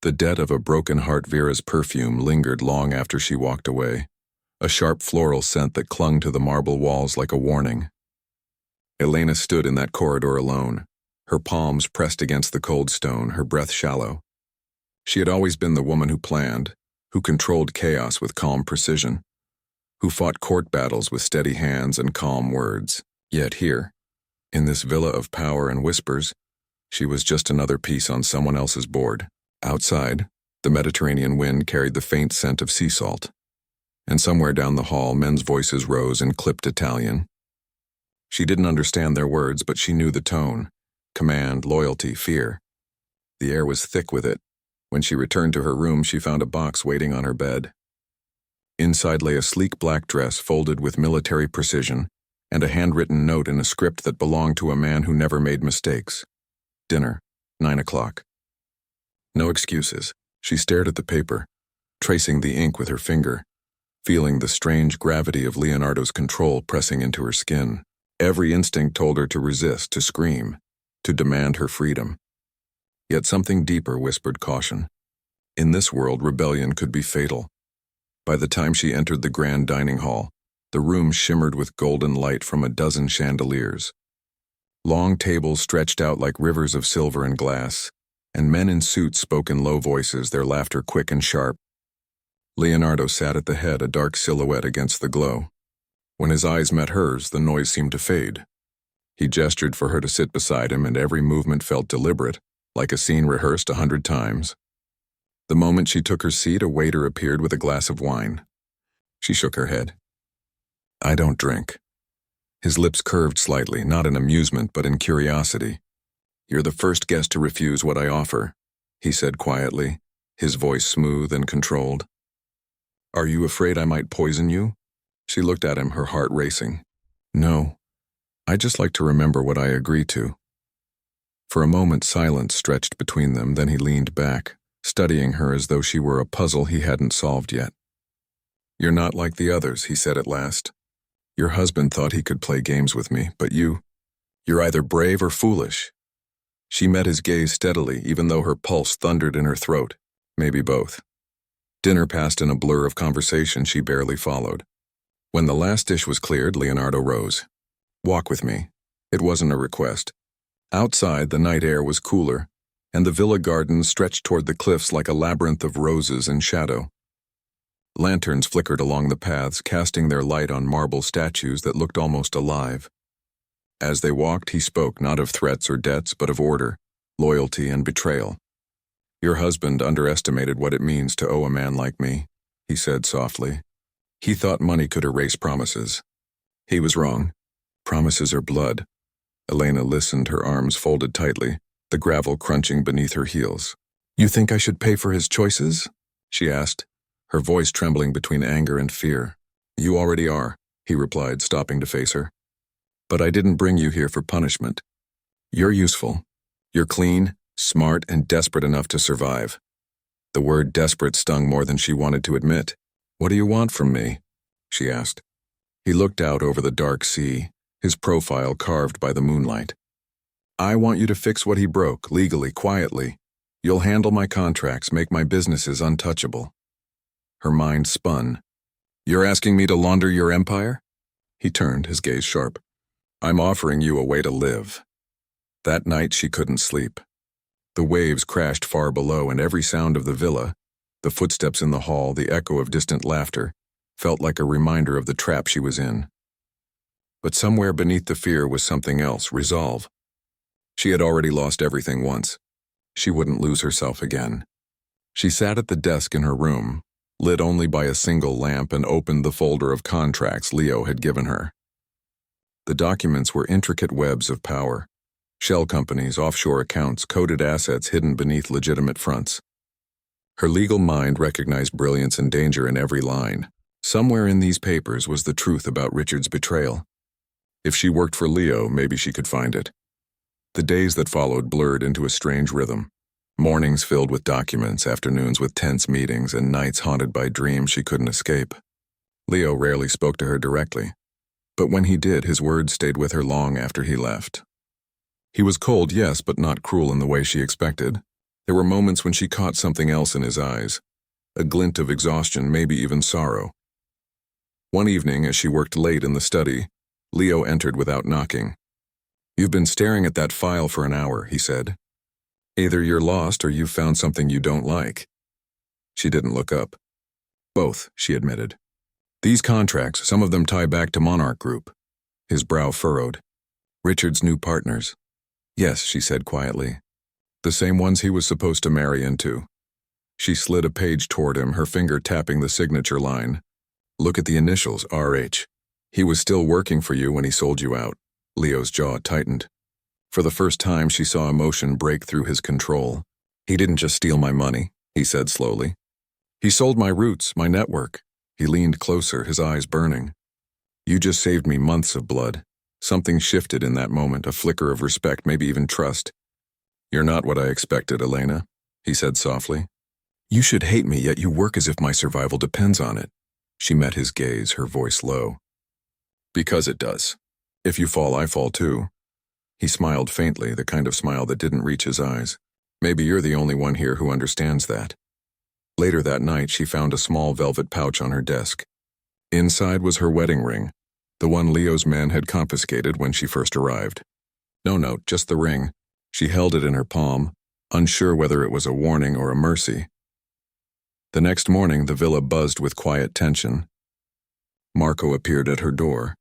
The debt of a broken heart. Vera's perfume lingered long after she walked away, a sharp floral scent that clung to the marble walls like a warning. Elena stood in that corridor alone, her palms pressed against the cold stone, her breath shallow. She had always been the woman who planned, who controlled chaos with calm precision, who fought court battles with steady hands and calm words. Yet here, in this villa of power and whispers, she was just another piece on someone else's board. Outside, the Mediterranean wind carried the faint scent of sea salt, and somewhere down the hall men's voices rose in clipped Italian. She didn't understand their words, but she knew the tone: command, loyalty, fear. The air was thick with it. When she returned to her room, she found a box waiting on her bed. Inside lay a sleek black dress folded with military precision, and a handwritten note in a script that belonged to a man who never made mistakes. Dinner, 9 o'clock. No excuses. She stared at the paper, tracing the ink with her finger, feeling the strange gravity of Leonardo's control pressing into her skin. Every instinct told her to resist, to scream, to demand her freedom. Yet something deeper whispered caution. In this world, rebellion could be fatal. By the time she entered the grand dining hall, the room shimmered with golden light from a dozen chandeliers. Long tables stretched out like rivers of silver and glass, and men in suits spoke in low voices, their laughter quick and sharp. Leonardo sat at the head, a dark silhouette against the glow. When his eyes met hers, the noise seemed to fade. He gestured for her to sit beside him, and every movement felt deliberate, like a scene rehearsed 100 times. The moment she took her seat, a waiter appeared with a glass of wine. She shook her head. "I don't drink." His lips curved slightly, not in amusement but in curiosity. "You're the first guest to refuse what I offer," he said quietly, his voice smooth and controlled. "Are you afraid I might poison you?" She looked at him, her heart racing. "No, I just like to remember what I agree to." For a moment silence stretched between them, then he leaned back, studying her as though she were a puzzle he hadn't solved yet. "You're not like the others," he said at last. "Your husband thought he could play games with me, but you're either brave or foolish." She met his gaze steadily, even though her pulse thundered in her throat. Maybe both. Dinner passed in a blur of conversation she barely followed. When the last dish was cleared, Leonardo rose. "Walk with me." It wasn't a request. Outside, the night air was cooler, and the villa gardens stretched toward the cliffs like a labyrinth of roses in shadow. Lanterns flickered along the paths, casting their light on marble statues that looked almost alive. As they walked, he spoke not of threats or debts, but of order, loyalty, and betrayal. "Your husband underestimated what it means to owe a man like me," he said softly. "He thought money could erase promises. He was wrong. Promises are blood." Elena listened, her arms folded tightly, the gravel crunching beneath her heels. "You think I should pay for his choices?" she asked, her voice trembling between anger and fear. "You already are," he replied, stopping to face her. "But I didn't bring you here for punishment. You're useful. You're clean, smart, and desperate enough to survive." The word desperate stung more than she wanted to admit. "What do you want from me?" she asked. He looked out over the dark sea, his profile carved by the moonlight. "I want you to fix what he broke, legally, quietly. You'll handle my contracts, make my businesses untouchable." Her mind spun. "You're asking me to launder your empire?" He turned, his gaze sharp. "I'm offering you a way to live." That night she couldn't sleep. The waves crashed far below, and every sound of the villa, the footsteps in the hall, the echo of distant laughter, felt like a reminder of the trap she was in. But somewhere beneath the fear was something else, resolve. She had already lost everything once. She wouldn't lose herself again. She sat at the desk in her room, lit only by a single lamp, and opened the folder of contracts Leo had given her. The documents were intricate webs of power. Shell companies, offshore accounts, coded assets hidden beneath legitimate fronts. Her legal mind recognized brilliance and danger in every line. Somewhere in these papers was the truth about Richard's betrayal. If she worked for Leo, maybe she could find it. The days that followed blurred into a strange rhythm. Mornings filled with documents, afternoons with tense meetings, and nights haunted by dreams she couldn't escape. Leo rarely spoke to her directly, but when he did, his words stayed with her long after he left. He was cold, yes, but not cruel in the way she expected. There were moments when she caught something else in his eyes, a glint of exhaustion, maybe even sorrow. One evening, as she worked late in the study, Leo entered without knocking. "You've been staring at that file for an hour," he said. "Either you're lost or you've found something you don't like." She didn't look up. "Both," she admitted. "These contracts, some of them tie back to Monarch Group." His brow furrowed. "Richard's new partners." "Yes," she said quietly. "The same ones he was supposed to marry into." She slid a page toward him, her finger tapping the signature line. "Look at the initials, RH. He was still working for you when he sold you out." Leo's jaw tightened. For the first time, she saw emotion break through his control. "He didn't just steal my money," he said slowly. "He sold my roots, my network." He leaned closer, his eyes burning. "You just saved me months of blood." Something shifted in that moment, a flicker of respect, maybe even trust. "You're not what I expected, Elena," he said softly. "You should hate me, yet you work as if my survival depends on it." She met his gaze, her voice low. "Because it does. If you fall, I fall too." He smiled faintly, the kind of smile that didn't reach his eyes. "Maybe you're the only one here who understands that." Later that night, she found a small velvet pouch on her desk. Inside was her wedding ring, the one Leo's men had confiscated when she first arrived. No note, just the ring. She held it in her palm, unsure whether it was a warning or a mercy. The next morning, the villa buzzed with quiet tension. Marco appeared at her door.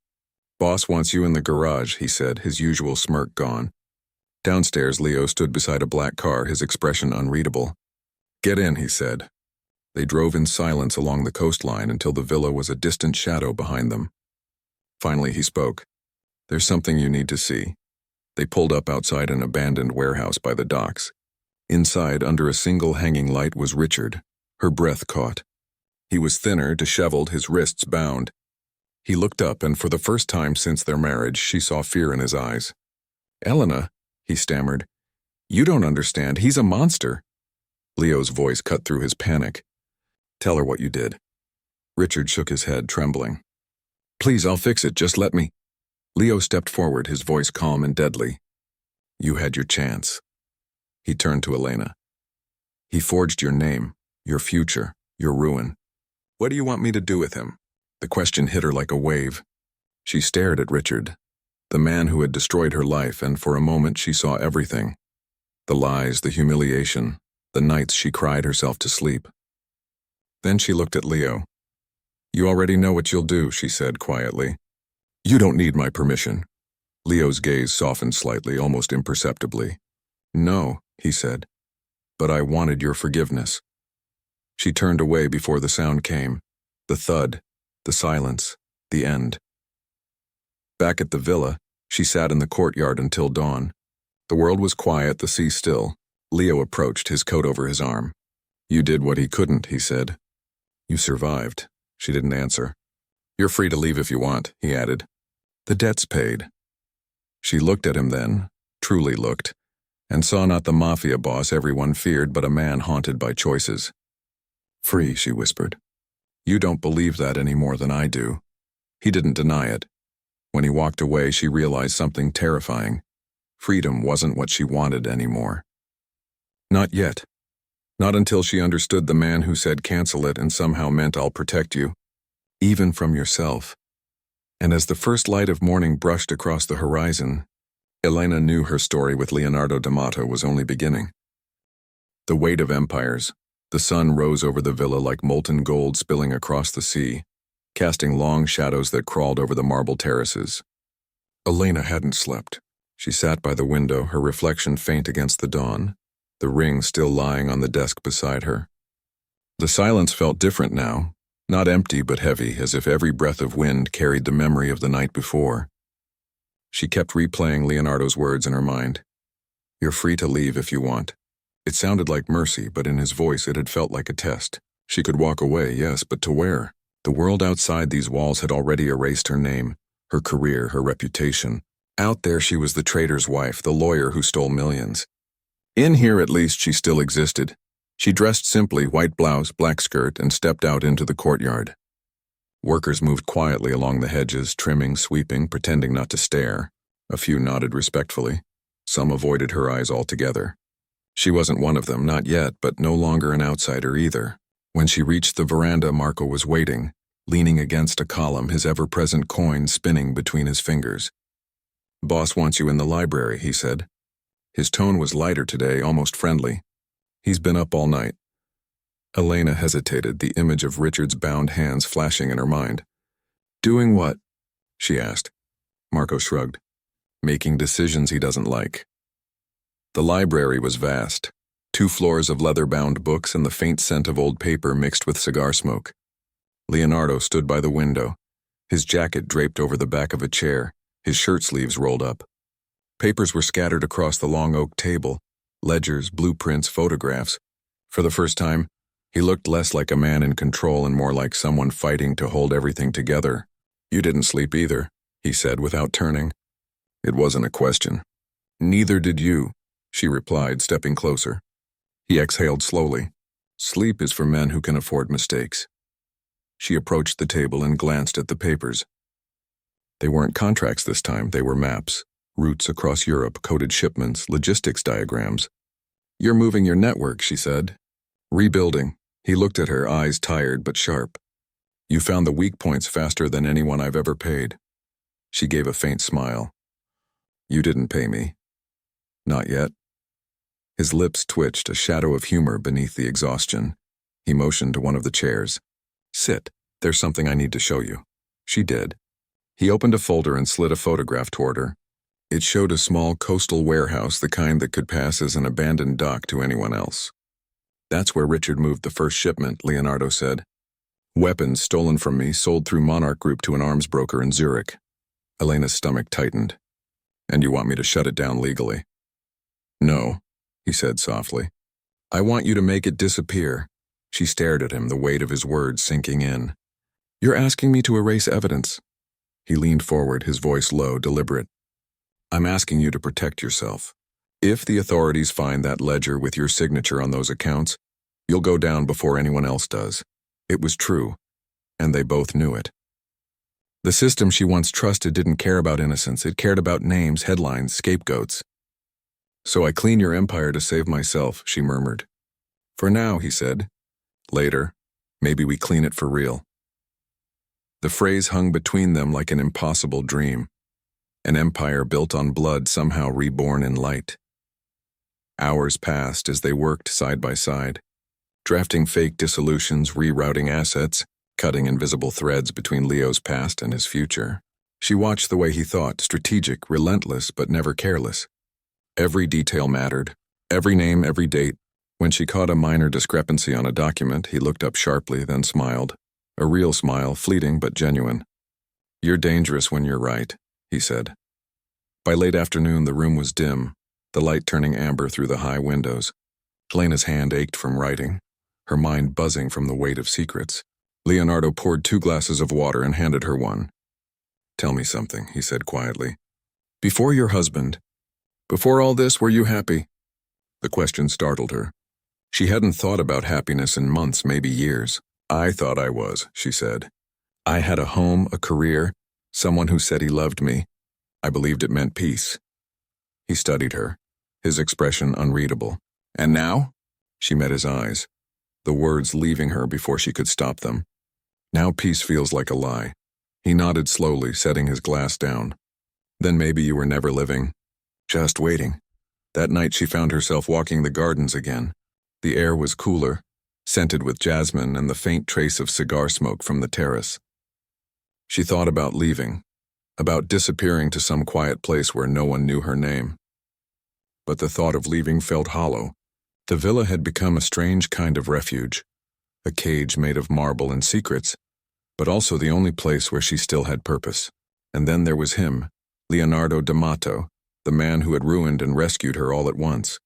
"Boss wants you in the garage," he said, his usual smirk gone. Downstairs, Leo stood beside a black car, his expression unreadable. "Get in," he said. They drove in silence along the coastline until the villa was a distant shadow behind them. Finally, he spoke. "There's something you need to see." They pulled up outside an abandoned warehouse by the docks. Inside, under a single hanging light, was Richard. Her breath caught. He was thinner, disheveled, his wrists bound. He looked up, and for the first time since their marriage, she saw fear in his eyes. "Elena," he stammered. "You don't understand. He's a monster." Leo's voice cut through his panic. "Tell her what you did." Richard shook his head, trembling. "Please, I'll fix it. Just let me." Leo stepped forward, his voice calm and deadly. "You had your chance." He turned to Elena. "He forged your name, your future, your ruin. What do you want me to do with him?" The question hit her like a wave. She stared at Richard, the man who had destroyed her life, and for a moment she saw everything. The lies, the humiliation, the nights she cried herself to sleep. Then she looked at Leo. "You already know what you'll do," she said quietly. "You don't need my permission." Leo's gaze softened slightly, almost imperceptibly. "No," he said, "but I wanted your forgiveness." She turned away before the sound came. The thud, the silence, the end. Back at the villa, she sat in the courtyard until dawn. The world was quiet, the sea still. Leo approached, his coat over his arm. "You did what he couldn't," he said. "You survived." She didn't answer. "You're free to leave if you want," he added. "The debt's paid." She looked at him then, truly looked, and saw not the Mafia boss everyone feared, but a man haunted by choices. "Free," she whispered. "You don't believe that any more than I do." He didn't deny it. When he walked away, she realized something terrifying. Freedom wasn't what she wanted anymore. Not yet. Not until she understood the man who said cancel it and somehow meant I'll protect you, even from yourself. And as the first light of morning brushed across the horizon, Elena knew her story with Leonardo Damato was only beginning. The weight of empires. The sun rose over the villa like molten gold spilling across the sea, casting long shadows that crawled over the marble terraces. Elena hadn't slept. She sat by the window, her reflection faint against the dawn, the ring still lying on the desk beside her. The silence felt different now, not empty but heavy, as if every breath of wind carried the memory of the night before. She kept replaying Leonardo's words in her mind. "You're free to leave if you want." It sounded like mercy, but in his voice it had felt like a test. She could walk away, yes, but to where? The world outside these walls had already erased her name, her career, her reputation. Out there she was the trader's wife, the lawyer who stole millions. In here, at least, she still existed. She dressed simply, white blouse, black skirt, and stepped out into the courtyard. Workers moved quietly along the hedges, trimming, sweeping, pretending not to stare. A few nodded respectfully. Some avoided her eyes altogether. She wasn't one of them, not yet, but no longer an outsider either. When she reached the veranda, Marco was waiting, leaning against a column, his ever-present coin spinning between his fingers. "Boss wants you in the library," he said. His tone was lighter today, almost friendly. "He's been up all night." Elena hesitated, the image of Richard's bound hands flashing in her mind. "Doing what?" she asked. Marco shrugged. "Making decisions he doesn't like." The library was vast. 2 floors of leather-bound books and the faint scent of old paper mixed with cigar smoke. Leonardo stood by the window, his jacket draped over the back of a chair, his shirt sleeves rolled up. Papers were scattered across the long oak table, ledgers, blueprints, photographs. For the first time, he looked less like a man in control and more like someone fighting to hold everything together. "You didn't sleep either," he said without turning. It wasn't a question. "Neither did you," she replied, stepping closer. He exhaled slowly. "Sleep is for men who can afford mistakes." She approached the table and glanced at the papers. They weren't contracts this time, they were maps. Routes across Europe, coded shipments, logistics diagrams. "You're moving your network," she said. "Rebuilding." He looked at her, eyes tired but sharp. "You found the weak points faster than anyone I've ever paid." She gave a faint smile. "You didn't pay me." "Not yet." His lips twitched, a shadow of humor beneath the exhaustion. He motioned to one of the chairs. "Sit. There's something I need to show you." She did. He opened a folder and slid a photograph toward her. It showed a small coastal warehouse, the kind that could pass as an abandoned dock to anyone else. "That's where Richard moved the first shipment," Leonardo said. "Weapons stolen from me, sold through Monarch Group to an arms broker in Zurich." Elena's stomach tightened. "And you want me to shut it down legally?" "No," he said softly. "I want you to make it disappear." She stared at him, the weight of his words sinking in. "You're asking me to erase evidence." He leaned forward, his voice low, deliberate. "I'm asking you to protect yourself. If the authorities find that ledger with your signature on those accounts, you'll go down before anyone else does." It was true, and they both knew it. The system she once trusted didn't care about innocence. It cared about names, headlines, scapegoats. "So I clean your empire to save myself," she murmured. "For now," he said. "Later, maybe we clean it for real." The phrase hung between them like an impossible dream. An empire built on blood, somehow reborn in light. Hours passed as they worked side by side, drafting fake dissolutions, rerouting assets, cutting invisible threads between Leo's past and his future. She watched the way he thought, strategic, relentless, but never careless. Every detail mattered, every name, every date. When she caught a minor discrepancy on a document, he looked up sharply, then smiled. A real smile, fleeting but genuine. "You're dangerous when you're right," he said. By late afternoon, the room was dim, the light turning amber through the high windows. Elena's hand ached from writing, her mind buzzing from the weight of secrets. Leonardo poured 2 glasses of water and handed her one. "Tell me something," he said quietly. "Before your husband, before all this, were you happy?" The question startled her. She hadn't thought about happiness in months, maybe years. "I thought I was," she said. "I had a home, a career, someone who said he loved me. I believed it meant peace." He studied her, his expression unreadable. "And now?" She met his eyes, the words leaving her before she could stop them. "Now peace feels like a lie." He nodded slowly, setting his glass down. "Then maybe you were never living, just waiting." That night she found herself walking the gardens again. The air was cooler, scented with jasmine and the faint trace of cigar smoke from the terrace. She thought about leaving, about disappearing to some quiet place where no one knew her name. But the thought of leaving felt hollow. The villa had become a strange kind of refuge, a cage made of marble and secrets, but also the only place where she still had purpose. And then there was him, Leonardo Damato, the man who had ruined and rescued her all at once.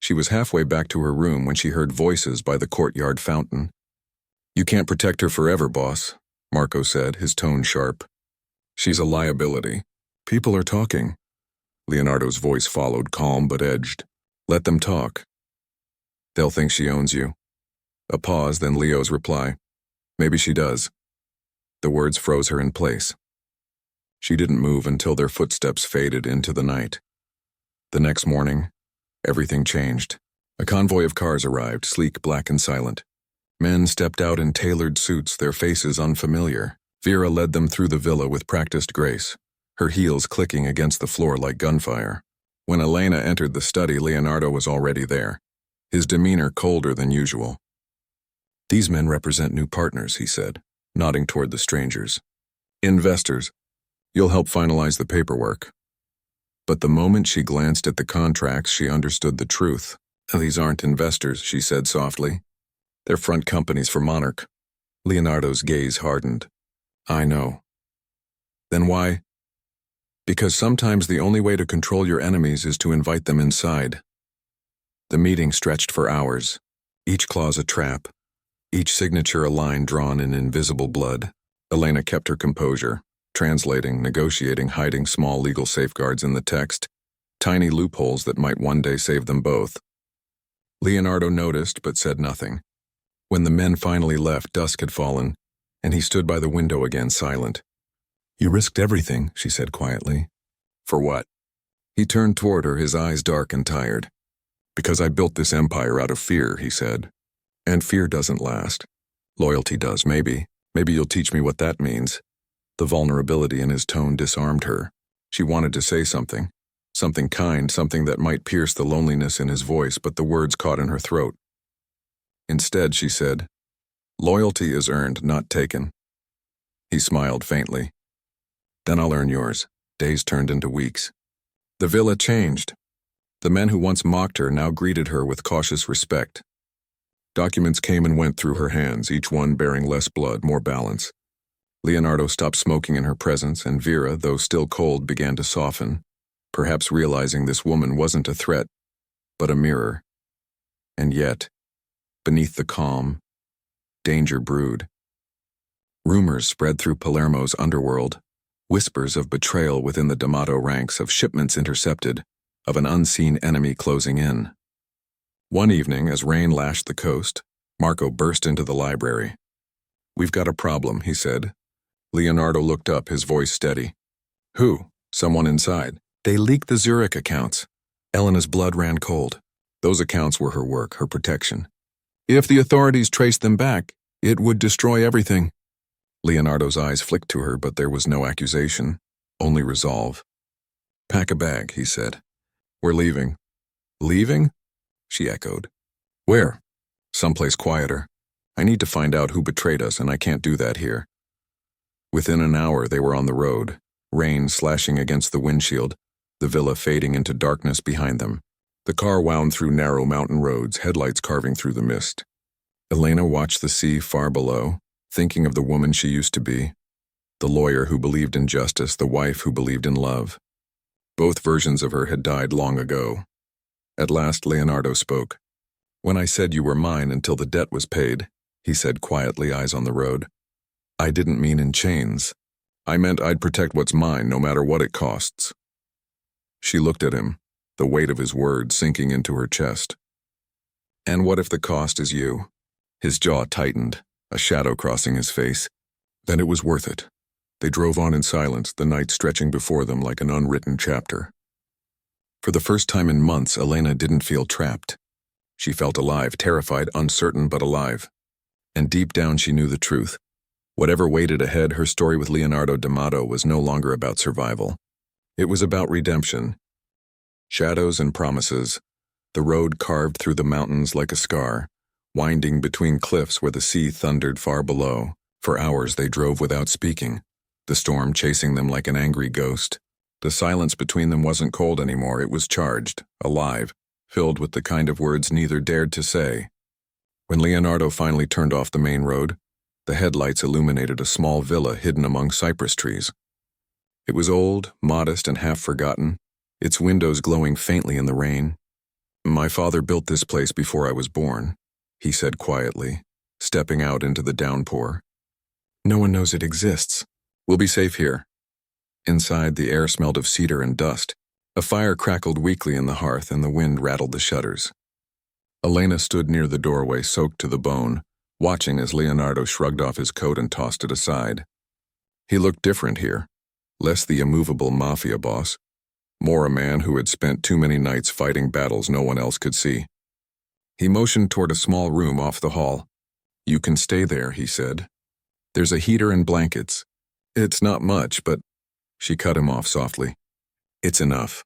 She was halfway back to her room when she heard voices by the courtyard fountain. "You can't protect her forever, boss," Marco said, his tone sharp. "She's a liability. People are talking." Leonardo's voice followed, calm but edged. "Let them talk. They'll think she owns you." A pause, then Leo's reply. "Maybe she does." The words froze her in place. She didn't move until their footsteps faded into the night. The next morning, Everything changed. A convoy of cars arrived, sleek, black, and silent. Men stepped out in tailored suits, their faces unfamiliar. Vera led them through the villa with practiced grace, her heels clicking against the floor like gunfire. When Elena entered the study, Leonardo was already there, his demeanor colder than usual. "These men represent new partners," he said, nodding toward the strangers. "Investors. You'll help finalize the paperwork." But the moment she glanced at the contracts, she understood the truth. "These aren't investors," she said softly. "They're front companies for Monarch." Leonardo's gaze hardened. "I know." "Then why?" "Because sometimes the only way to control your enemies is to invite them inside." The meeting stretched for hours, each clause a trap, each signature a line drawn in invisible blood. Elena kept her composure, translating, negotiating, hiding small legal safeguards in the text, tiny loopholes that might one day save them both. Leonardo noticed but said nothing. When the men finally left, dusk had fallen, and he stood by the window again, silent. "You risked everything," she said quietly. "For what?" He turned toward her, his eyes dark and tired. "Because I built this empire out of fear," he said. "And fear doesn't last. Loyalty does, maybe. Maybe you'll teach me what that means." The vulnerability in his tone disarmed her. She wanted to say something. Something kind, something that might pierce the loneliness in his voice, but the words caught in her throat. Instead, she said, "Loyalty is earned, not taken." He smiled faintly. "Then I'll earn yours." Days turned into weeks. The villa changed. The men who once mocked her now greeted her with cautious respect. Documents came and went through her hands, each one bearing less blood, more balance. Leonardo stopped smoking in her presence, and Vera, though still cold, began to soften, perhaps realizing this woman wasn't a threat, but a mirror. And yet, beneath the calm, danger brewed. Rumors spread through Palermo's underworld, whispers of betrayal within the Damato ranks, of shipments intercepted, of an unseen enemy closing in. One evening, as rain lashed the coast, Marco burst into the library. "We've got a problem," he said. Leonardo looked up, his voice steady. "Who?" "Someone inside. They leaked the Zurich accounts." Elena's blood ran cold. Those accounts were her work, her protection. "If the authorities traced them back, it would destroy everything." Leonardo's eyes flicked to her, but there was no accusation, only resolve. "Pack a bag," he said. "We're leaving." "Leaving?" she echoed. "Where?" "Someplace quieter. I need to find out who betrayed us, and I can't do that here." Within an hour, they were on the road, rain slashing against the windshield, the villa fading into darkness behind them. The car wound through narrow mountain roads, headlights carving through the mist. Elena watched the sea far below, thinking of the woman she used to be, the lawyer who believed in justice, the wife who believed in love. Both versions of her had died long ago. At last, Leonardo spoke. "When I said you were mine until the debt was paid," he said quietly, eyes on the road, "I didn't mean in chains. I meant I'd protect what's mine, no matter what it costs." She looked at him, the weight of his words sinking into her chest. "And what if the cost is you?" His jaw tightened, a shadow crossing his face. "Then it was worth it." They drove on in silence, the night stretching before them like an unwritten chapter. For the first time in months, Elena didn't feel trapped. She felt alive, terrified, uncertain, but alive. And deep down she knew the truth. Whatever waited ahead, her story with Leonardo Damato was no longer about survival. It was about redemption. Shadows and promises. The road carved through the mountains like a scar, winding between cliffs where the sea thundered far below. For hours they drove without speaking, the storm chasing them like an angry ghost. The silence between them wasn't cold anymore, it was charged, alive, filled with the kind of words neither dared to say. When Leonardo finally turned off the main road, the headlights illuminated a small villa hidden among cypress trees. It was old, modest, and half-forgotten, its windows glowing faintly in the rain. "My father built this place before I was born," he said quietly, stepping out into the downpour. "No one knows it exists. We'll be safe here." Inside, the air smelled of cedar and dust. A fire crackled weakly in the hearth, and the wind rattled the shutters. Elena stood near the doorway, soaked to the bone, watching as Leonardo shrugged off his coat and tossed it aside. He looked different here, less the immovable Mafia boss, more a man who had spent too many nights fighting battles no one else could see. He motioned toward a small room off the hall. "You can stay there," he said. "There's a heater and blankets. It's not much, but—" She cut him off softly. "It's enough."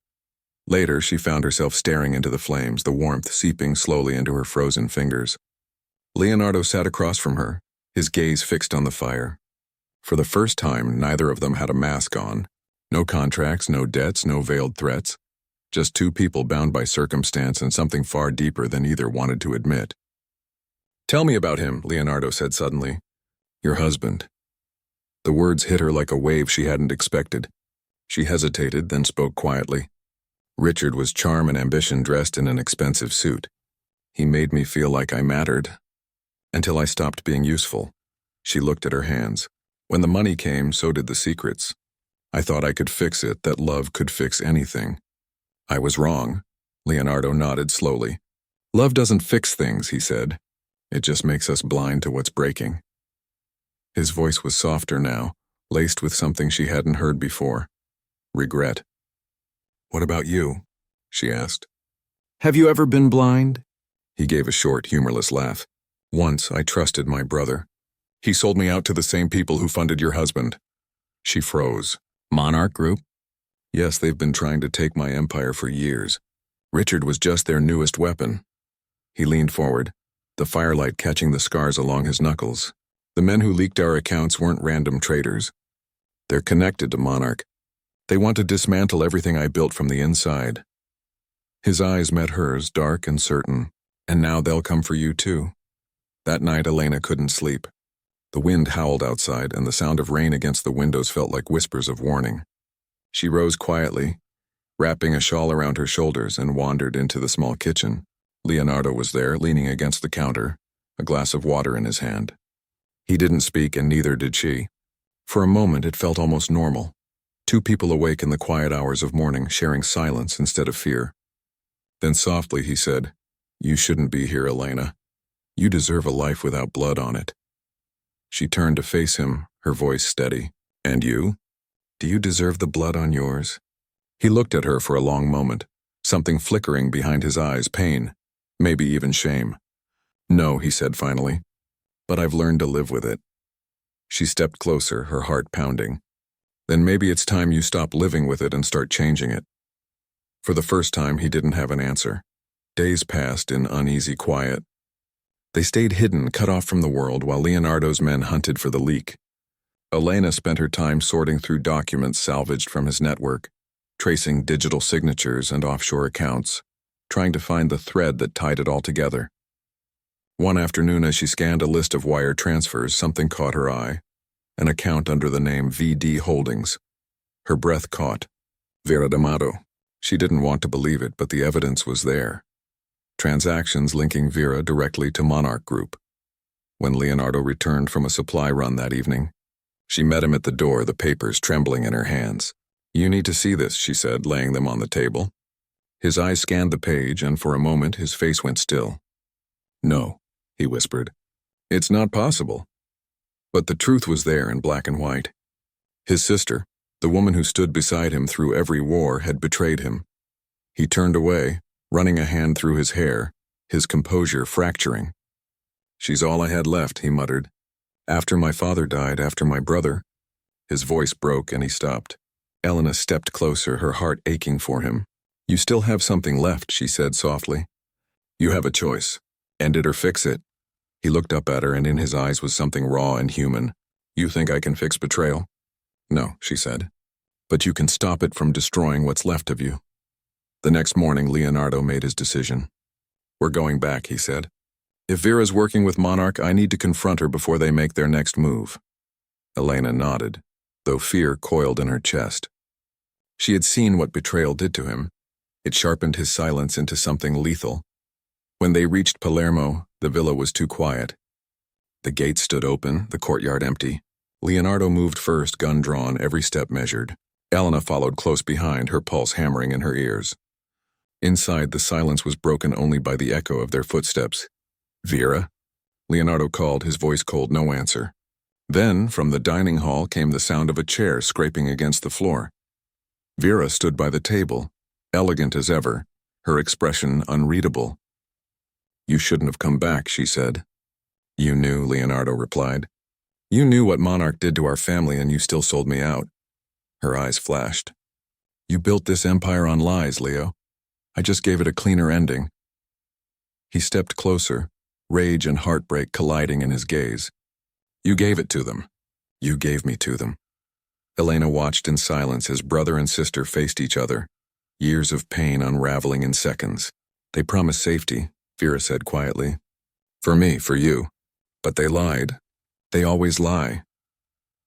Later, she found herself staring into the flames, the warmth seeping slowly into her frozen fingers. Leonardo sat across from her, his gaze fixed on the fire. For the first time, neither of them had a mask on. No contracts, no debts, no veiled threats. Just two people bound by circumstance and something far deeper than either wanted to admit. "Tell me about him," Leonardo said suddenly. "Your husband." The words hit her like a wave she hadn't expected. She hesitated, then spoke quietly. "Richard was charm and ambition dressed in an expensive suit. He made me feel like I mattered. Until I stopped being useful." She looked at her hands. "When the money came, so did the secrets. I thought I could fix it, that love could fix anything. I was wrong." Leonardo nodded slowly. "Love doesn't fix things," he said. "It just makes us blind to what's breaking." His voice was softer now, laced with something she hadn't heard before. Regret. "What about you?" she asked. "Have you ever been blind?" He gave a short, humorless laugh. "Once I trusted my brother. He sold me out to the same people who funded your husband." She froze. "Monarch Group?" "Yes, they've been trying to take my empire for years. Richard was just their newest weapon." He leaned forward, the firelight catching the scars along his knuckles. "The men who leaked our accounts weren't random traitors. They're connected to Monarch. They want to dismantle everything I built from the inside." His eyes met hers, dark and certain. "And now they'll come for you too." That night, Elena couldn't sleep. The wind howled outside, and the sound of rain against the windows felt like whispers of warning. She rose quietly, wrapping a shawl around her shoulders, and wandered into the small kitchen. Leonardo was there, leaning against the counter, a glass of water in his hand. He didn't speak, and neither did she. For a moment, it felt almost normal. Two people awake in the quiet hours of morning, sharing silence instead of fear. Then softly he said, "You shouldn't be here, Elena. You deserve a life without blood on it." She turned to face him, her voice steady. "And you? Do you deserve the blood on yours?" He looked at her for a long moment, something flickering behind his eyes, pain, maybe even shame. "No," he said finally, "but I've learned to live with it." She stepped closer, her heart pounding. "Then maybe it's time you stop living with it and start changing it." For the first time, he didn't have an answer. Days passed in uneasy quiet. They stayed hidden, cut off from the world, while Leonardo's men hunted for the leak. Elena spent her time sorting through documents salvaged from his network, tracing digital signatures and offshore accounts, trying to find the thread that tied it all together. One afternoon, as she scanned a list of wire transfers, something caught her eye, an account under the name VD Holdings. Her breath caught. Vera Damato. She didn't want to believe it, but the evidence was there. Transactions linking Vera directly to Monarch Group. When Leonardo returned from a supply run that evening, she met him at the door, the papers trembling in her hands. "You need to see this," she said, laying them on the table. His eyes scanned the page, and for a moment his face went still. "No," he whispered. "It's not possible." But the truth was there in black and white. His sister, the woman who stood beside him through every war, had betrayed him. He turned away, running a hand through his hair, his composure fracturing. "She's all I had left," he muttered. "After my father died, after my brother." His voice broke and he stopped. Elena stepped closer, her heart aching for him. "You still have something left," she said softly. "You have a choice. End it or fix it." He looked up at her, and in his eyes was something raw and human. "You think I can fix betrayal?" "No," she said. "But you can stop it from destroying what's left of you." The next morning, Leonardo made his decision. "We're going back," he said. "If Vera's working with Monarch, I need to confront her before they make their next move." Elena nodded, though fear coiled in her chest. She had seen what betrayal did to him. It sharpened his silence into something lethal. When they reached Palermo, the villa was too quiet. The gates stood open, the courtyard empty. Leonardo moved first, gun drawn, every step measured. Elena followed close behind, her pulse hammering in her ears. Inside, the silence was broken only by the echo of their footsteps. "Vera?" Leonardo called, his voice cold, no answer. Then, from the dining hall came the sound of a chair scraping against the floor. Vera stood by the table, elegant as ever, her expression unreadable. "You shouldn't have come back," she said. "You knew," Leonardo replied. "You knew what Monarch did to our family and you still sold me out." Her eyes flashed. "You built this empire on lies, Leo. I just gave it a cleaner ending." He stepped closer, rage and heartbreak colliding in his gaze. "You gave it to them. You gave me to them." Elena watched in silence as brother and sister faced each other, years of pain unraveling in seconds. "They promised safety," Vera said quietly. "For me, for you. But they lied. They always lie."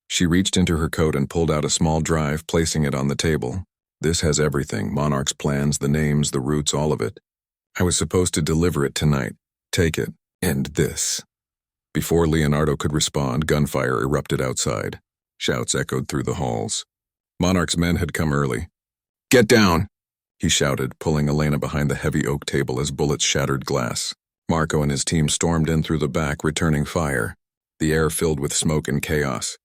She reached into her coat and pulled out a small drive, placing it on the table. "This has everything, Monarch's plans, the names, the routes, all of it. I was supposed to deliver it tonight. Take it. End this." Before Leonardo could respond, gunfire erupted outside. Shouts echoed through the halls. Monarch's men had come early. "Get down!" he shouted, pulling Elena behind the heavy oak table as bullets shattered glass. Marco and his team stormed in through the back, returning fire, the air filled with smoke and chaos.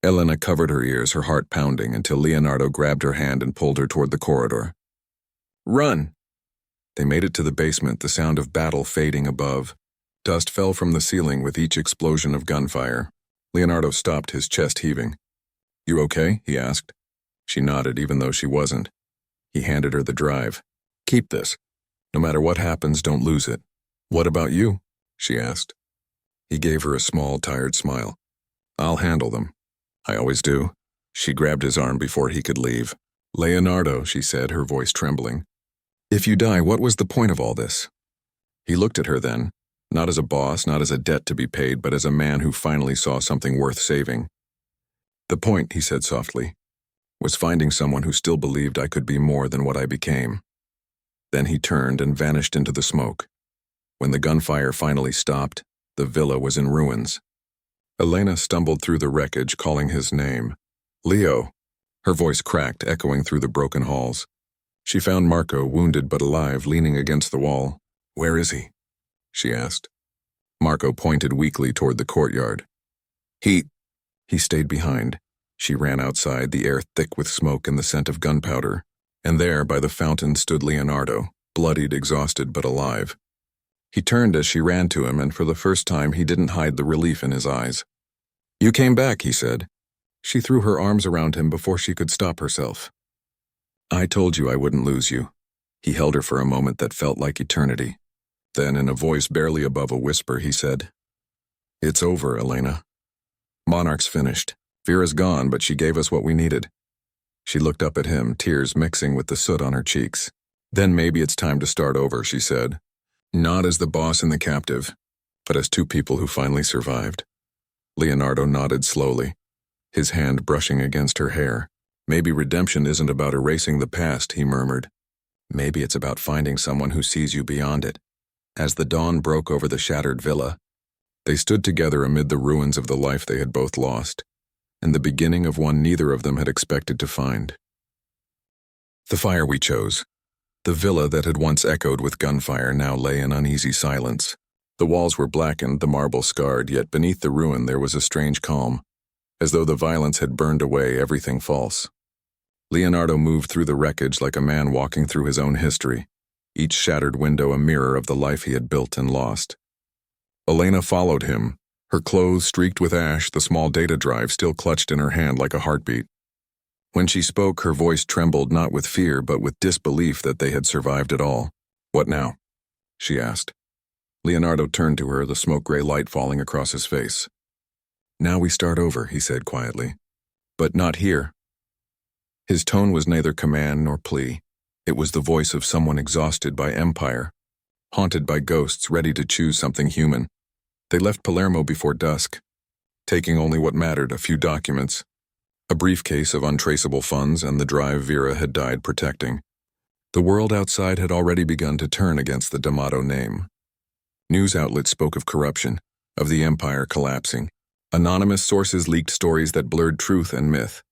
Elena covered her ears, her heart pounding, until Leonardo grabbed her hand and pulled her toward the corridor. "Run!" They made it to the basement, the sound of battle fading above. Dust fell from the ceiling with each explosion of gunfire. Leonardo stopped, his chest heaving. "You okay?" he asked. She nodded, even though she wasn't. He handed her the drive. "Keep this. No matter what happens, don't lose it." "What about you?" she asked. He gave her a small, tired smile. "I'll handle them. I always do." She grabbed his arm before he could leave. "Leonardo," she said, her voice trembling. "If you die, what was the point of all this?" He looked at her then, not as a boss, not as a debt to be paid, but as a man who finally saw something worth saving. "The point," he said softly, "was finding someone who still believed I could be more than what I became." Then he turned and vanished into the smoke. When the gunfire finally stopped, the villa was in ruins. Elena stumbled through the wreckage, calling his name. "Leo!" Her voice cracked, echoing through the broken halls. She found Marco, wounded but alive, leaning against the wall. "Where is he?" she asked. Marco pointed weakly toward the courtyard. He stayed behind. She ran outside, the air thick with smoke and the scent of gunpowder. And there, by the fountain, stood Leonardo, bloodied, exhausted, but alive. He turned as she ran to him, and for the first time he didn't hide the relief in his eyes. "You came back," he said. She threw her arms around him before she could stop herself. "I told you I wouldn't lose you." He held her for a moment that felt like eternity. Then, in a voice barely above a whisper, he said, "It's over, Elena. Monarch's finished. Vera's gone, but she gave us what we needed." She looked up at him, tears mixing with the soot on her cheeks. "Then maybe it's time to start over," she said. "Not as the boss and the captive, but as two people who finally survived." Leonardo nodded slowly, his hand brushing against her hair. "Maybe redemption isn't about erasing the past," he murmured. "Maybe it's about finding someone who sees you beyond it." As the dawn broke over the shattered villa, they stood together amid the ruins of the life they had both lost, and the beginning of one neither of them had expected to find. The fire we chose. The villa that had once echoed with gunfire now lay in uneasy silence. The walls were blackened, the marble scarred, yet beneath the ruin there was a strange calm, as though the violence had burned away everything false. Leonardo moved through the wreckage like a man walking through his own history, each shattered window a mirror of the life he had built and lost. Elena followed him, her clothes streaked with ash, the small data drive still clutched in her hand like a heartbeat. When she spoke, her voice trembled not with fear but with disbelief that they had survived it all. "What now?" she asked. Leonardo turned to her, the smoke-gray light falling across his face. "Now we start over," he said quietly. "But not here." His tone was neither command nor plea. It was the voice of someone exhausted by empire, haunted by ghosts, ready to choose something human. They left Palermo before dusk, taking only what mattered, a few documents, a briefcase of untraceable funds, and the drive Vera had died protecting. The world outside had already begun to turn against the Damato name. News outlets spoke of corruption, of the empire collapsing. Anonymous sources leaked stories that blurred truth and myth.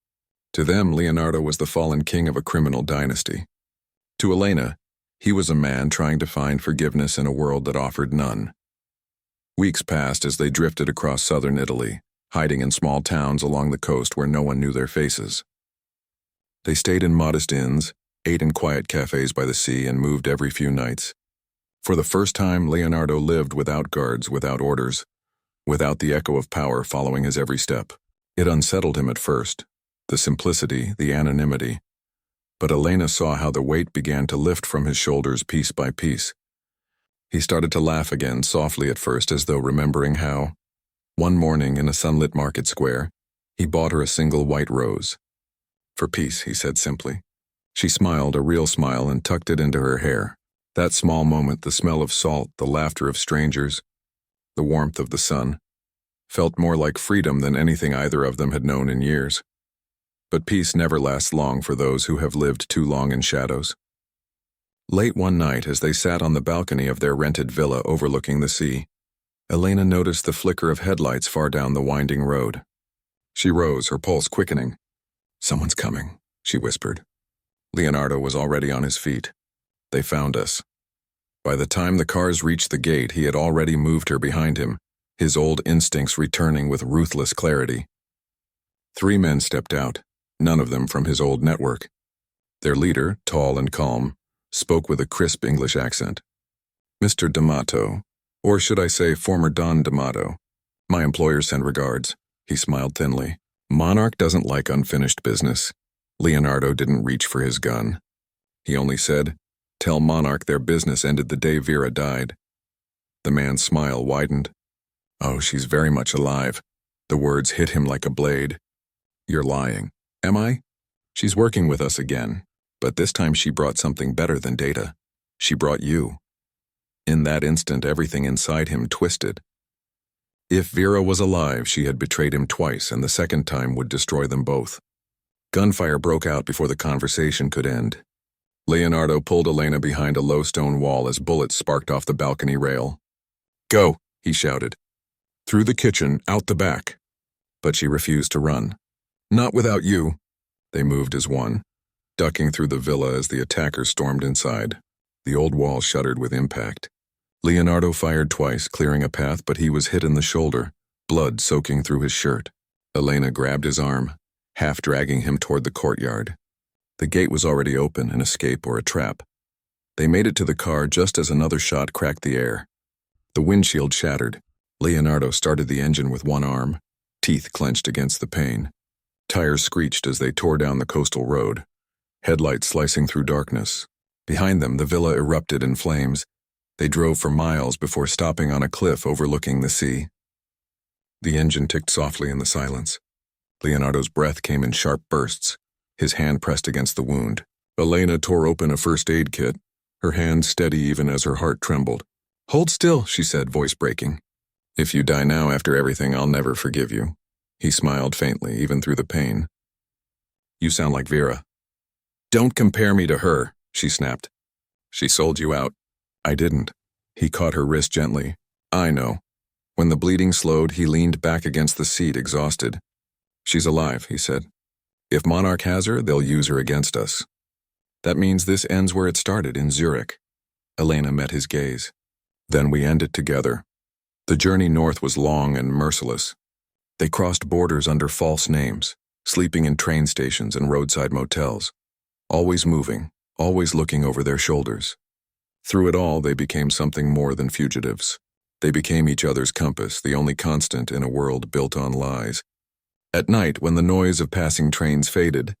To them, Leonardo was the fallen king of a criminal dynasty. To Elena, he was a man trying to find forgiveness in a world that offered none. Weeks passed as they drifted across southern Italy, hiding in small towns along the coast where no one knew their faces. They stayed in modest inns, ate in quiet cafes by the sea, and moved every few nights. For the first time, Leonardo lived without guards, without orders, without the echo of power following his every step. It unsettled him at first, the simplicity, the anonymity. But Elena saw how the weight began to lift from his shoulders piece by piece. He started to laugh again, softly at first, as though remembering how, one morning in a sunlit market square, he bought her a single white rose. "For peace," he said simply. She smiled, a real smile, and tucked it into her hair. That small moment, the smell of salt, the laughter of strangers, the warmth of the sun, felt more like freedom than anything either of them had known in years. But peace never lasts long for those who have lived too long in shadows. Late one night, as they sat on the balcony of their rented villa overlooking the sea, Elena noticed the flicker of headlights far down the winding road. She rose, her pulse quickening. "Someone's coming," she whispered. Leonardo was already on his feet. "They found us." By the time the cars reached the gate, he had already moved her behind him, his old instincts returning with ruthless clarity. 3 men stepped out, none of them from his old network. Their leader, tall and calm, spoke with a crisp English accent. "Mr. Damato, or should I say former Don Damato, my employer send regards." He smiled thinly. "Monarch doesn't like unfinished business." Leonardo didn't reach for his gun. He only said, "Tell Monarch their business ended the day Vera died." The man's smile widened. "Oh, she's very much alive." The words hit him like a blade. "You're lying." "Am I?" "She's working with us again, but this time she brought something better than data. She brought you." In that instant, everything inside him twisted. If Vera was alive, she had betrayed him twice, and the second time would destroy them both. Gunfire broke out before the conversation could end. Leonardo pulled Elena behind a low stone wall as bullets sparked off the balcony rail. "Go," he shouted. "Through the kitchen, out the back." But she refused to run. "Not without you." They moved as one, ducking through the villa as the attackers stormed inside. The old wall shuddered with impact. Leonardo fired twice, clearing a path, but he was hit in the shoulder, blood soaking through his shirt. Elena grabbed his arm, half dragging him toward the courtyard. The gate was already open, an escape or a trap. They made it to the car just as another shot cracked the air. The windshield shattered. Leonardo started the engine with one arm, teeth clenched against the pain. Tires screeched as they tore down the coastal road, headlights slicing through darkness. Behind them, the villa erupted in flames. They drove for miles before stopping on a cliff overlooking the sea. The engine ticked softly in the silence. Leonardo's breath came in sharp bursts, his hand pressed against the wound. Elena tore open a first aid kit, her hand steady even as her heart trembled. "Hold still," she said, voice breaking. "If you die now after everything, I'll never forgive you." He smiled faintly, even through the pain. "You sound like Vera." "Don't compare me to her," she snapped. "She sold you out." "I didn't." He caught her wrist gently. "I know." When the bleeding slowed, he leaned back against the seat, exhausted. "She's alive," he said. "If Monarch has her, they'll use her against us." "That means this ends where it started, in Zurich." Elena met his gaze. "Then we end it together." The journey north was long and merciless. They crossed borders under false names, sleeping in train stations and roadside motels, always moving, always looking over their shoulders. Through it all, they became something more than fugitives. They became each other's compass, the only constant in a world built on lies. At night, when the noise of passing trains faded,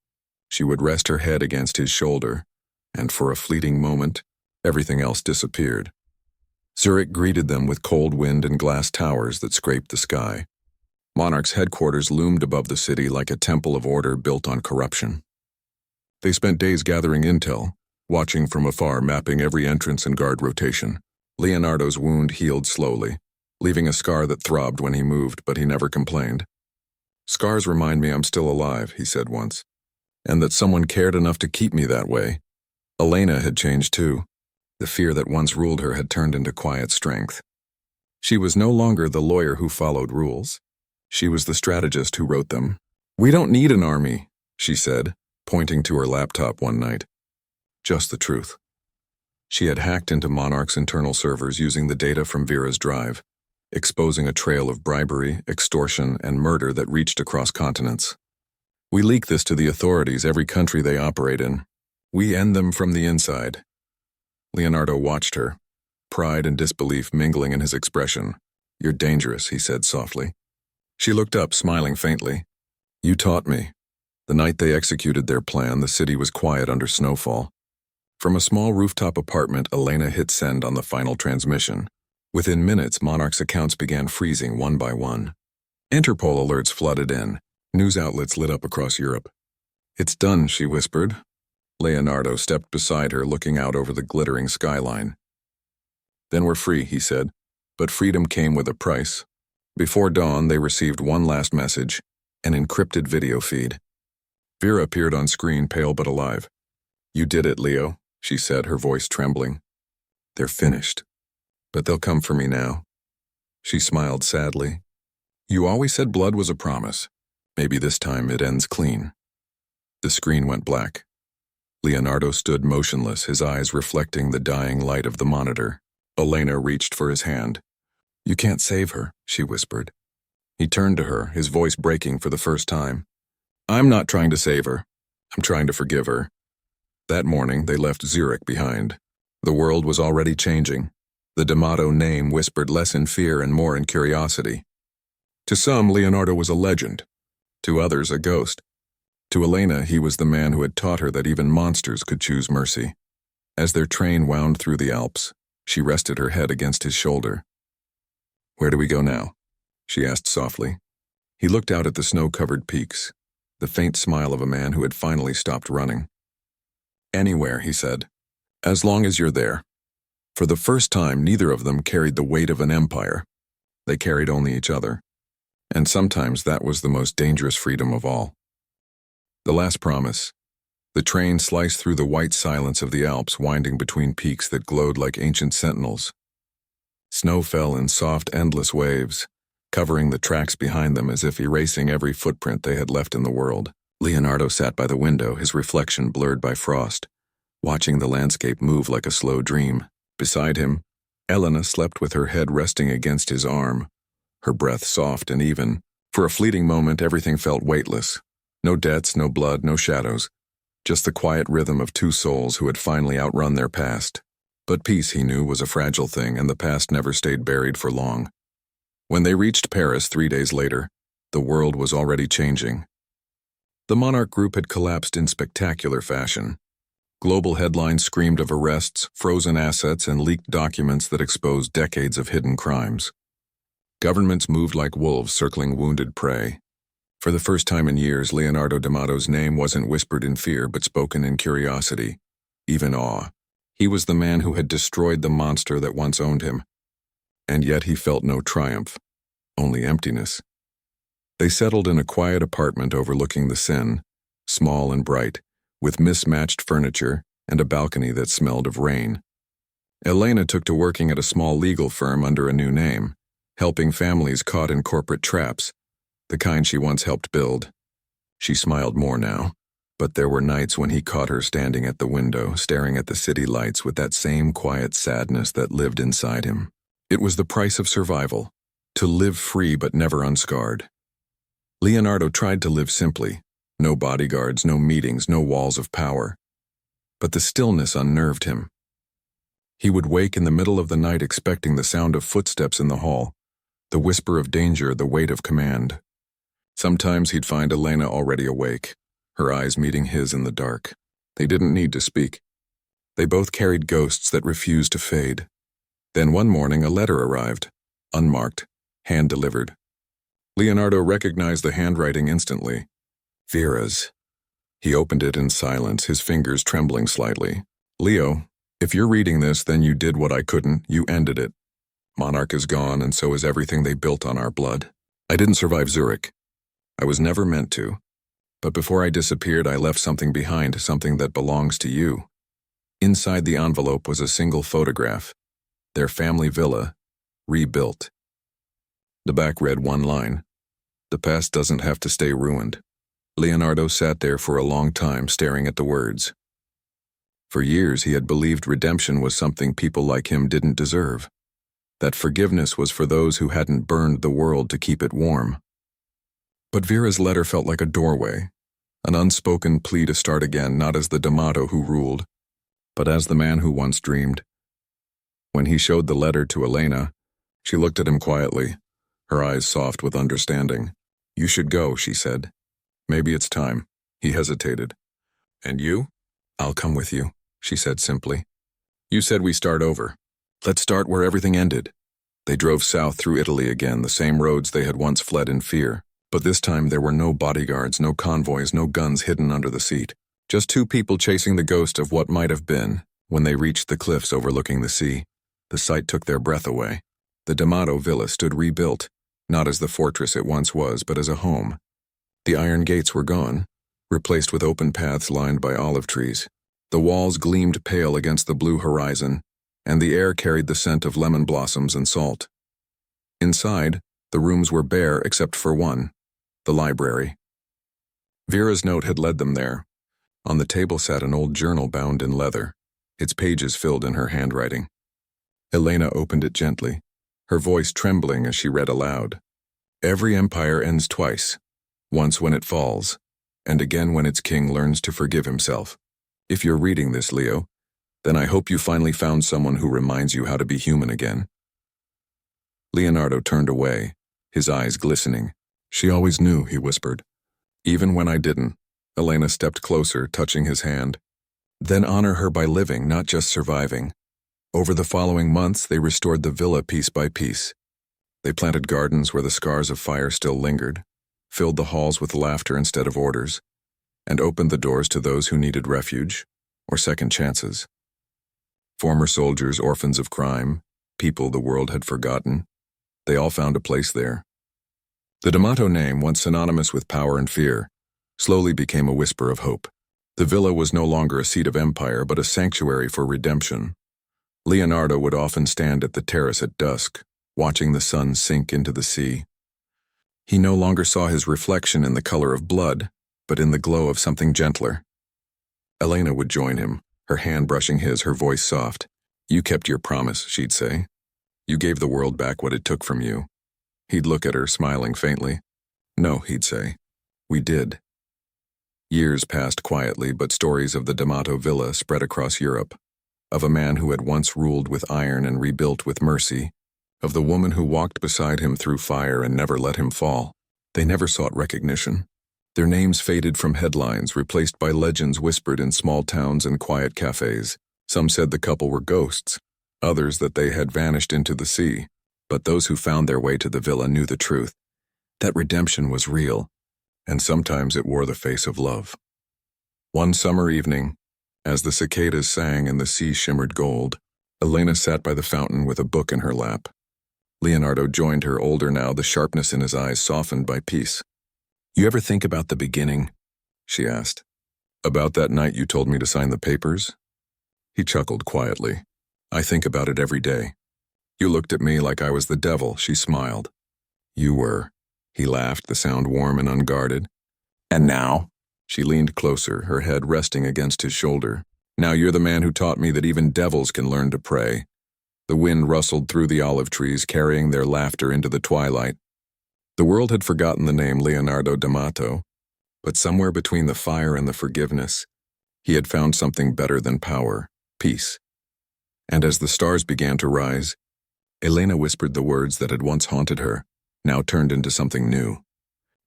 she would rest her head against his shoulder, and for a fleeting moment, everything else disappeared. Zurich greeted them with cold wind and glass towers that scraped the sky. Monarch's headquarters loomed above the city like a temple of order built on corruption. They spent days gathering intel, watching from afar, mapping every entrance and guard rotation. Leonardo's wound healed slowly, leaving a scar that throbbed when he moved, but he never complained. "Scars remind me I'm still alive," he said once, "and that someone cared enough to keep me that way." Elena had changed too. The fear that once ruled her had turned into quiet strength. She was no longer the lawyer who followed rules. She was the strategist who wrote them. "We don't need an army," she said, pointing to her laptop one night. Just the truth. She had hacked into Monarch's internal servers using the data from Vera's drive, exposing a trail of bribery, extortion, and murder that reached across continents. We leak this to the authorities every country they operate in. We end them from the inside. Leonardo watched her, pride and disbelief mingling in his expression. You're dangerous, he said softly. She looked up, smiling faintly. You taught me. The night they executed their plan, the city was quiet under snowfall. From a small rooftop apartment, Elena hit send on the final transmission. Within minutes, Monarch's accounts began freezing one by one. Interpol alerts flooded in. News outlets lit up across Europe. It's done, she whispered. Leonardo stepped beside her, looking out over the glittering skyline. Then we're free, he said. But freedom came with a price. Before dawn, they received one last message, an encrypted video feed. Vera appeared on screen, pale but alive. You did it, Leo, she said, her voice trembling. They're finished. But they'll come for me now. She smiled sadly. You always said blood was a promise. Maybe this time it ends clean. The screen went black. Leonardo stood motionless, his eyes reflecting the dying light of the monitor. Elena reached for his hand. You can't save her, she whispered. He turned to her, his voice breaking for the first time. I'm not trying to save her. I'm trying to forgive her. That morning, they left Zurich behind. The world was already changing. The Damato name whispered less in fear and more in curiosity. To some, Leonardo was a legend. To others, a ghost. To Elena, he was the man who had taught her that even monsters could choose mercy. As their train wound through the Alps, she rested her head against his shoulder. Where do we go now? She asked softly. He looked out at the snow-covered peaks, the faint smile of a man who had finally stopped running. Anywhere, he said. As long as you're there. For the first time, neither of them carried the weight of an empire. They carried only each other. And sometimes that was the most dangerous freedom of all. The last promise. The train sliced through the white silence of the Alps, winding between peaks that glowed like ancient sentinels. Snow fell in soft, endless waves, covering the tracks behind them as if erasing every footprint they had left in the world. Leonardo sat by the window, his reflection blurred by frost, watching the landscape move like a slow dream. Beside him, Elena slept with her head resting against his arm, her breath soft and even. For a fleeting moment, everything felt weightless. No debts, no blood, no shadows. Just the quiet rhythm of two souls who had finally outrun their past. But peace, he knew, was a fragile thing, and the past never stayed buried for long. When they reached Paris 3 days later, the world was already changing. The Monarch Group had collapsed in spectacular fashion. Global headlines screamed of arrests, frozen assets, and leaked documents that exposed decades of hidden crimes. Governments moved like wolves circling wounded prey. For the first time in years, Leonardo Damato's name wasn't whispered in fear but spoken in curiosity, even awe. He was the man who had destroyed the monster that once owned him. And yet he felt no triumph, only emptiness. They settled in a quiet apartment overlooking the Seine, small and bright, with mismatched furniture and a balcony that smelled of rain. Elena took to working at a small legal firm under a new name, helping families caught in corporate traps, the kind she once helped build. She smiled more now, but there were nights when he caught her standing at the window, staring at the city lights with that same quiet sadness that lived inside him. It was the price of survival, to live free but never unscarred. Leonardo tried to live simply, no bodyguards, no meetings, no walls of power. But the stillness unnerved him. He would wake in the middle of the night expecting the sound of footsteps in the hall, the whisper of danger, the weight of command. Sometimes he'd find Elena already awake, her eyes meeting his in the dark. They didn't need to speak. They both carried ghosts that refused to fade. Then one morning a letter arrived, unmarked, hand-delivered. Leonardo recognized the handwriting instantly. Vera's. He opened it in silence, his fingers trembling slightly. Leo, if you're reading this, then you did what I couldn't. You ended it. Monarch is gone, and so is everything they built on our blood. I didn't survive Zurich. I was never meant to. But before I disappeared, I left something behind, something that belongs to you. Inside the envelope was a single photograph. Their family villa, rebuilt. The back read one line. The past doesn't have to stay ruined. Leonardo sat there for a long time, staring at the words. For years, he had believed redemption was something people like him didn't deserve. That forgiveness was for those who hadn't burned the world to keep it warm. But Vera's letter felt like a doorway, An unspoken plea to start again, not as the Damato who ruled, but as the man who once dreamed. When he showed the letter to Elena, she looked at him quietly, her eyes soft with understanding. "You should go," she said. "Maybe it's time." He hesitated. "And you?" "I'll come with you," she said simply. "You said we start over. Let's start where everything ended." They drove south through Italy again, the same roads they had once fled in fear. But this time there were no bodyguards, no convoys, no guns hidden under the seat. Just two people chasing the ghost of what might have been. When they reached the cliffs overlooking the sea, the sight took their breath away. The Damato villa stood rebuilt, not as the fortress it once was, but as a home. The iron gates were gone, replaced with open paths lined by olive trees. The walls gleamed pale against the blue horizon, and the air carried the scent of lemon blossoms and salt. Inside, the rooms were bare except for one, the library. Vera's note had led them there. On the table sat an old journal bound in leather, its pages filled in her handwriting. Elena opened it gently, her voice trembling as she read aloud. "Every empire ends twice, once when it falls, and again when its king learns to forgive himself. If you're reading this, Leo, then I hope you finally found someone who reminds you how to be human again." Leonardo turned away, his eyes glistening. "She always knew," he whispered. "Even when I didn't." Elena stepped closer, touching his hand. "Then honor her by living, not just surviving." Over the following months, they restored the villa piece by piece. They planted gardens where the scars of fire still lingered, filled the halls with laughter instead of orders, and opened the doors to those who needed refuge or second chances. Former soldiers, orphans of crime, people the world had forgotten, they all found a place there. The Damato name, once synonymous with power and fear, slowly became a whisper of hope. The villa was no longer a seat of empire, but a sanctuary for redemption. Leonardo would often stand at the terrace at dusk, watching the sun sink into the sea. He no longer saw his reflection in the color of blood, but in the glow of something gentler. Elena would join him, her hand brushing his, her voice soft. "You kept your promise," she'd say. "You gave the world back what it took from you." He'd look at her, smiling faintly. "No," he'd say. "We did." Years passed quietly, but stories of the Damato villa spread across Europe. Of a man who had once ruled with iron and rebuilt with mercy. Of the woman who walked beside him through fire and never let him fall. They never sought recognition. Their names faded from headlines, replaced by legends whispered in small towns and quiet cafes. Some said the couple were ghosts, others that they had vanished into the sea. But those who found their way to the villa knew the truth. That redemption was real, and sometimes it wore the face of love. One summer evening, as the cicadas sang and the sea shimmered gold, Elena sat by the fountain with a book in her lap. Leonardo joined her, older now, the sharpness in his eyes softened by peace. "You ever think about the beginning?" she asked. "About that night you told me to sign the papers?" He chuckled quietly. "I think about it every day." "You looked at me like I was the devil," she smiled. "You were." He laughed, the sound warm and unguarded. "And now?" She leaned closer, her head resting against his shoulder. "Now you're the man who taught me that even devils can learn to pray." The wind rustled through the olive trees, carrying their laughter into the twilight. The world had forgotten the name Leonardo Damato, but somewhere between the fire and the forgiveness, he had found something better than power, peace. And as the stars began to rise, Elena whispered the words that had once haunted her, now turned into something new.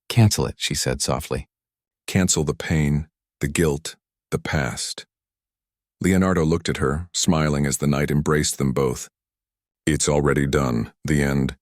"Cancel it," she said softly. "Cancel the pain, the guilt, the past." Leonardo looked at her, smiling as the night embraced them both. "It's already done, the end.